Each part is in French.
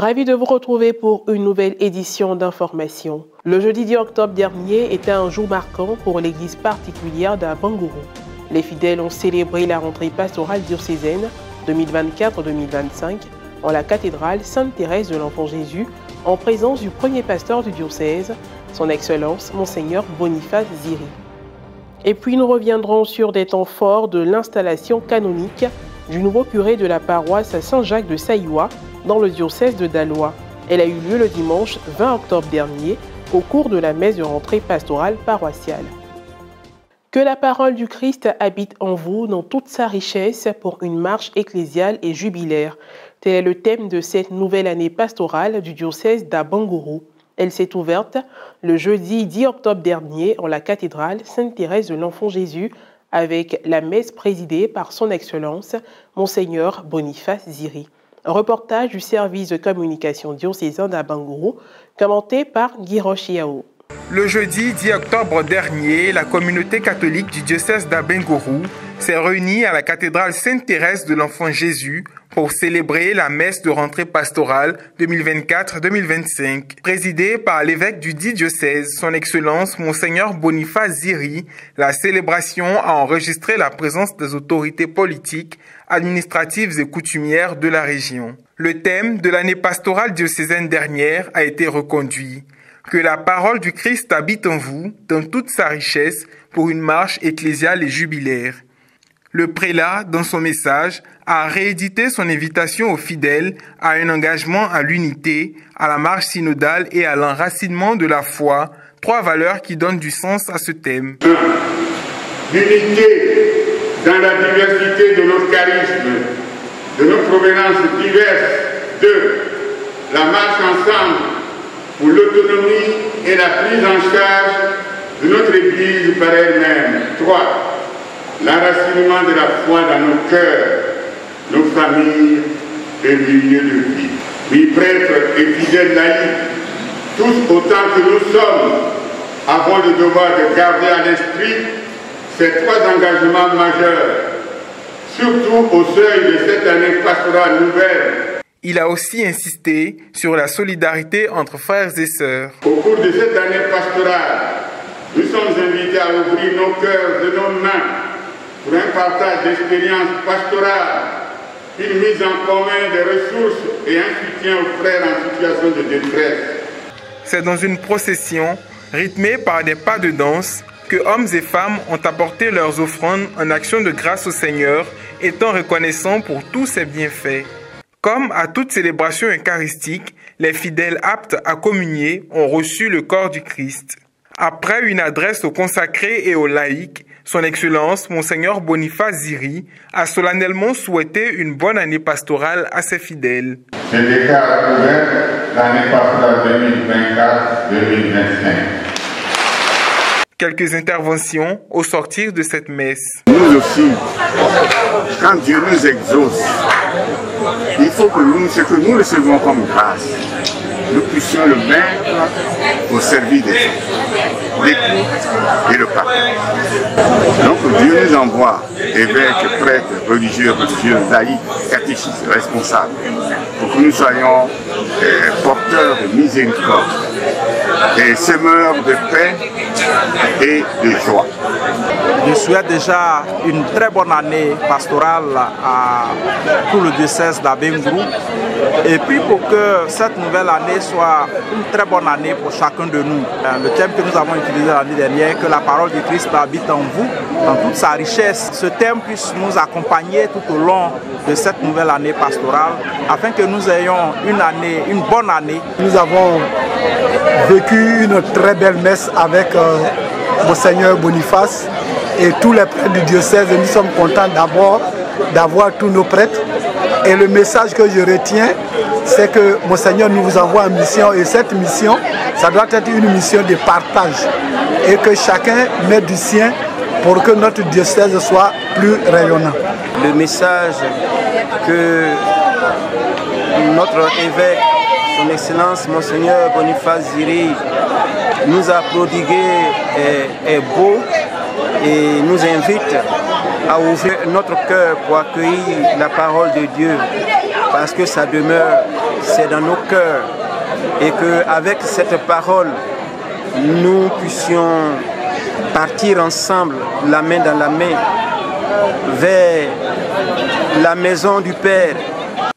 Ravi de vous retrouver pour une nouvelle édition d'Information. Le jeudi 10 octobre dernier était un jour marquant pour l'église particulière d'Abangourou. Les fidèles ont célébré la rentrée pastorale diocésaine 2024-2025 en la cathédrale Sainte-Thérèse de l'Enfant Jésus en présence du premier pasteur du diocèse, son Excellence Monseigneur Boniface Ziri. Et puis nous reviendrons sur des temps forts de l'installation canonique du nouveau curé de la paroisse Saint-Jacques de Saillois dans le diocèse de Daloa. Elle a eu lieu le dimanche 20 octobre dernier au cours de la messe de rentrée pastorale paroissiale. Que la parole du Christ habite en vous dans toute sa richesse pour une marche ecclésiale et jubilaire. Tel est le thème de cette nouvelle année pastorale du diocèse d'Abangourou. Elle s'est ouverte le jeudi 10 octobre dernier en la cathédrale Sainte-Thérèse de l'Enfant Jésus avec la messe présidée par son Excellence Monseigneur Boniface Ziri. Un reportage du service de communication diocésain d'Abangourou, commenté par Guy Rochiao. Le jeudi 10 octobre dernier, la communauté catholique du diocèse d'Abangourou s'est réunie à la cathédrale Sainte-Thérèse de l'Enfant Jésus pour célébrer la messe de rentrée pastorale 2024-2025. Présidée par l'évêque du dit diocèse, son Excellence Monseigneur Boniface Ziri, la célébration a enregistré la présence des autorités politiques, administratives et coutumières de la région. Le thème de l'année pastorale diocésaine dernière a été reconduit. Que la parole du Christ habite en vous, dans toute sa richesse, pour une marche ecclésiale et jubilaire. Le prélat, dans son message, a réédité son invitation aux fidèles à un engagement à l'unité, à la marche synodale et à l'enracinement de la foi, trois valeurs qui donnent du sens à ce thème. 1. L'unité dans la diversité de nos charismes, de nos provenances diverses. 2. La marche ensemble pour l'autonomie et la prise en charge de notre Église par elle-même. 3. L'enracinement de la foi dans nos cœurs, nos familles et milieux de vie. Oui, prêtres et fidèles laïcs, tous autant que nous sommes, avons le devoir de garder à l'esprit ces trois engagements majeurs, surtout au seuil de cette année pastorale nouvelle. Il a aussi insisté sur la solidarité entre frères et sœurs. Au cours de cette année pastorale, nous sommes invités à ouvrir nos cœurs et nos mains pour un partage d'expériences pastorales, une mise en commun des ressources et un soutien aux frères en situation de détresse. C'est dans une procession rythmée par des pas de danse que hommes et femmes ont apporté leurs offrandes en action de grâce au Seigneur, étant reconnaissants pour tous ses bienfaits. Comme à toute célébration eucharistique, les fidèles aptes à communier ont reçu le corps du Christ. Après une adresse aux consacrés et aux laïcs, son Excellence Monseigneur Boniface Ziri a solennellement souhaité une bonne année pastorale à ses fidèles. Je déclare ouverte l'année pastorale 2024-2025. Quelques interventions au sortir de cette messe. Nous aussi, quand Dieu nous exauce, il faut que nous, ce que nous recevons comme grâce, nous puissions le mettre au service des autres, l'écoute et le partage. Donc Dieu nous envoie, évêques, prêtres, religieux, laïcs, catéchistes, responsables, pour que nous soyons porteurs de miséricorde et semeurs de paix et de joie. Je souhaite déjà une très bonne année pastorale à tout le diocèse d'Abangourou. Et puis pour que cette nouvelle année soit une très bonne année pour chacun de nous. Le thème que nous avons utilisé l'année dernière, que la parole du Christ habite en vous, dans toute sa richesse. Ce thème puisse nous accompagner tout au long de cette nouvelle année pastorale, afin que nous ayons une bonne année. Nous avons vécu une très belle messe avec Monseigneur Boniface et tous les prêtres du diocèse. Et nous sommes contents d'avoir tous nos prêtres. Et le message que je retiens, c'est que Monseigneur nous envoie en mission. Et cette mission, ça doit être une mission de partage. Et que chacun mette du sien pour que notre diocèse soit plus rayonnant. Le message que notre évêque, son Excellence Monseigneur Boniface Ziri, nous a prodigué est beau et nous invite à ouvrir notre cœur pour accueillir la parole de Dieu, parce que ça demeure c'est dans nos cœurs. Et qu'avec cette parole, nous puissions partir ensemble, la main dans la main, vers la maison du Père.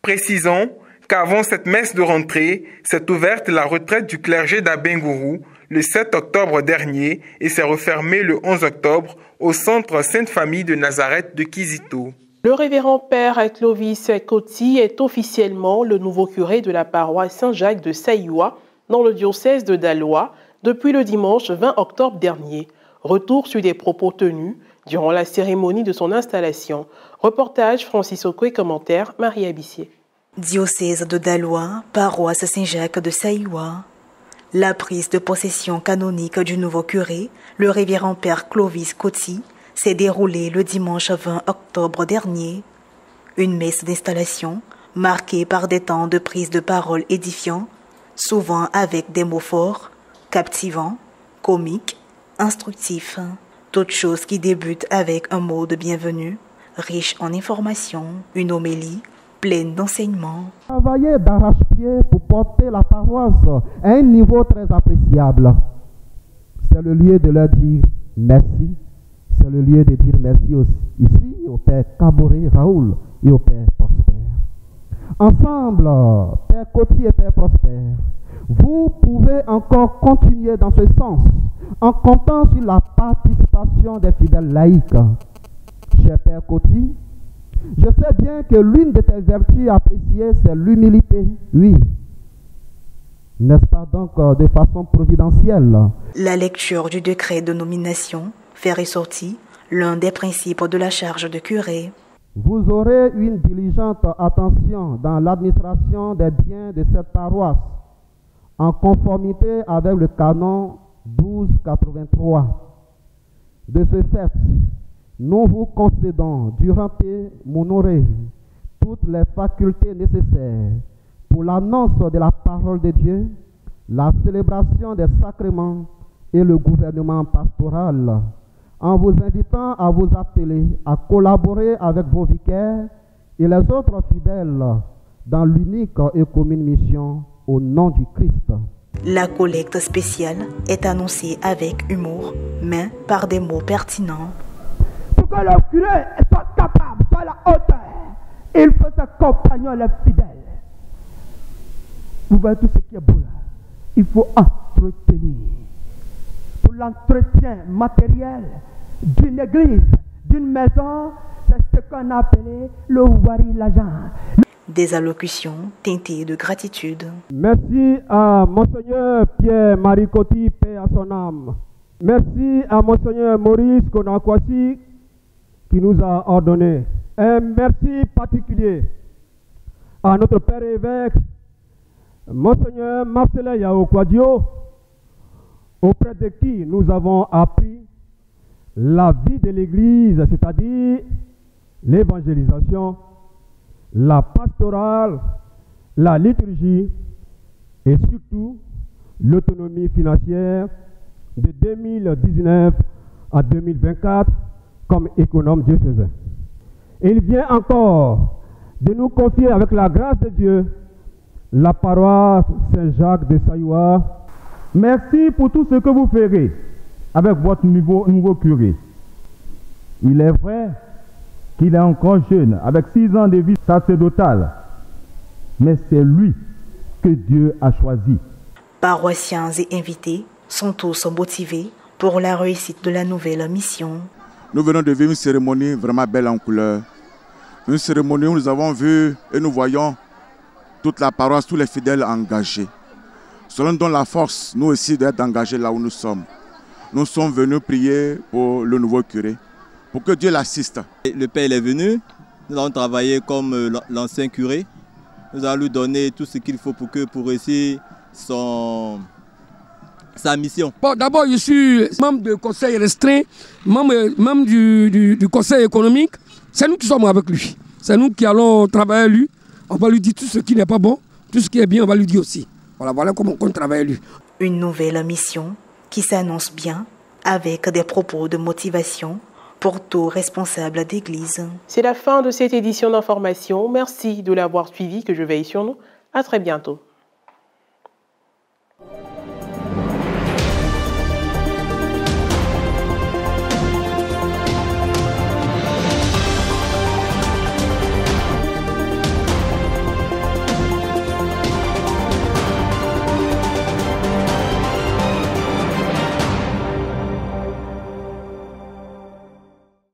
Précisons qu'avant cette messe de rentrée, s'est ouverte la retraite du clergé d'Abengourou le 7 octobre dernier et s'est refermée le 11 octobre au centre Sainte-Famille de Nazareth de Kizito. Le révérend père Clovis Koti est officiellement le nouveau curé de la paroisse Saint-Jacques de Saïwa dans le diocèse de Daloa depuis le dimanche 20 octobre dernier. Retour sur des propos tenus durant la cérémonie de son installation. Reportage Francis Okwe, commentaire Marie Abissier. Diocèse de Daloa, paroisse Saint-Jacques de Saïwa. La prise de possession canonique du nouveau curé, le révérend père Clovis Koti, s'est déroulée le dimanche 20 octobre dernier. Une messe d'installation marquée par des temps de prise de parole édifiants, souvent avec des mots forts, captivants, comiques, instructifs. Toutes choses qui débutent avec un mot de bienvenue, riche en informations, une homélie pleine d'enseignements. Travailler d'arrache-pied pour porter la paroisse à un niveau très appréciable. C'est le lieu de leur dire merci. C'est le lieu de dire merci aussi, ici au Père Kaboré Raoul et au Père Prosper. Ensemble, Père Koti et Père Prosper, vous pouvez encore continuer dans ce sens en comptant sur la participation des fidèles laïcs. Cher Père Koti, je sais bien que l'une de tes vertus appréciées, c'est l'humilité. Oui. N'est-ce pas donc de façon providentielle? La lecture du décret de nomination fait ressortir l'un des principes de la charge de curé. Vous aurez une diligente attention dans l'administration des biens de cette paroisse, en conformité avec le canon 1283. De ce fait, nous vous concédons d'uranter, m'honorer toutes les facultés nécessaires pour l'annonce de la parole de Dieu, la célébration des sacrements et le gouvernement pastoral, en vous invitant à vous atteler à collaborer avec vos vicaires et les autres fidèles dans l'unique et commune mission au nom du Christ. La collecte spéciale est annoncée avec humour, mais par des mots pertinents. Pour que le curé soit capable, soit à la hauteur, il faut s'accompagner les fidèles. Vous voyez tout ce qui est beau là. Il faut entretenir. Pour l'entretien matériel d'une église, d'une maison, c'est ce qu'on a appelé le wari-l'argent. Des allocutions teintées de gratitude. Merci à Monseigneur Pierre-Marie Koti, paix à son âme. Merci à Monseigneur Maurice Konakwasi qui nous a ordonné. Un merci particulier à notre Père évêque, Monseigneur Marcelin Yao Kwadio, auprès de qui nous avons appris la vie de l'Église, c'est-à-dire l'évangélisation, la pastorale, la liturgie et surtout l'autonomie financière de 2019 à 2024 comme économe diocésain. Et il vient encore de nous confier avec la grâce de Dieu la paroisse Saint-Jacques de Saïwa. Merci pour tout ce que vous ferez avec votre nouveau curé. Il est vrai qu'il est encore jeune, avec 6 ans de vie sacerdotale, mais c'est lui que Dieu a choisi. Paroissiens et invités sont tous motivés pour la réussite de la nouvelle mission. Nous venons de vivre une cérémonie vraiment belle en couleur. Une cérémonie où nous avons vu et nous voyons toute la paroisse, tous les fidèles engagés. Cela nous donne la force, nous aussi, d'être engagés là où nous sommes. Nous sommes venus prier pour le nouveau curé, pour que Dieu l'assiste. Le Père est venu, nous allons travailler comme l'ancien curé. Nous allons lui donner tout ce qu'il faut pour réussir sa mission. Bon, d'abord, je suis membre du conseil restreint, membre du conseil économique. C'est nous qui sommes avec lui. C'est nous qui allons travailler avec lui. On va lui dire tout ce qui n'est pas bon, tout ce qui est bien, on va lui dire aussi. Voilà comment on travaille avec lui. Une nouvelle mission qui s'annonce bien avec des propos de motivation pour tout responsable d'église. C'est la fin de cette édition d'information. Merci de l'avoir suivi, que je veille sur nous. À très bientôt.